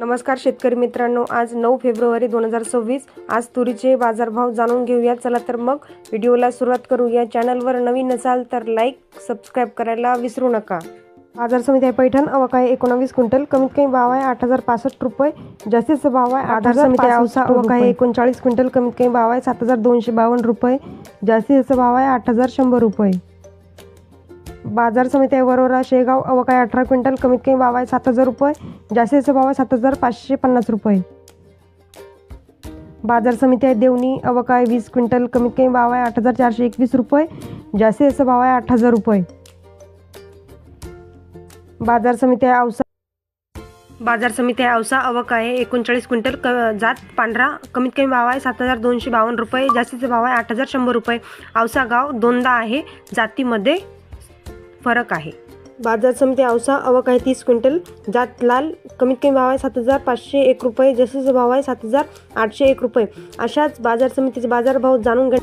नमस्कार शेतकरी मित्रांनो, आज 9 फेब्रुवारी 2026 आज तुरीचे बाजारभाव जाणून घेऊया। चला तर मग व्हिडिओला सुरुवात करूया। चॅनलवर नवीन असाल तर लाईक सबस्क्राइब करायला विसरू नका। बाजार समिती आहे पैठण, आवक आहे 19 क्विंटल, कमीत कमी भाव आहे 8065 रुपये, जास्तीचा भाव आहे। बाजार समिती आहे औसा, आवक आहे 39 क्विंटल, कमीत कमी भाव आहे 7252 रुपये, जास्तीचा भाव आहे 8100 रुपये। बाजार समिती आहे वरोरा शेगाव, आवक आहे 18 क्विंटल, कमीत कमी भाव आहे 7000 रुपये, जास्तीचा भाव आहे 7550 रुपये। बाजार समिती आहे देवणी, आवक आहे 20 क्विंटल, कमीत कमी भाव आहे 8421 रुपये, जास्तीचा भाव आहे 8000 रुपये। बाजार समिती आहे औसा, आवक आहे 39 क्विंटल, जात पांढरा, कमीत कमी भाव आहे 7252 रुपये, जास्तीचा भाव आहे 8100 रुपये। औसा गाव दोनदा आहे, जातीमध्ये फरक आहे। बाजार समिती औसा, आवक आहे 30 क्विंटल, जात लाल, कमीत कमी भाव आहे 7501 रुपये, जास्तीचा भाव आहे 7801 रुपये। अशाच बाजार समितीचे बाजारभाव जाणून घ्या।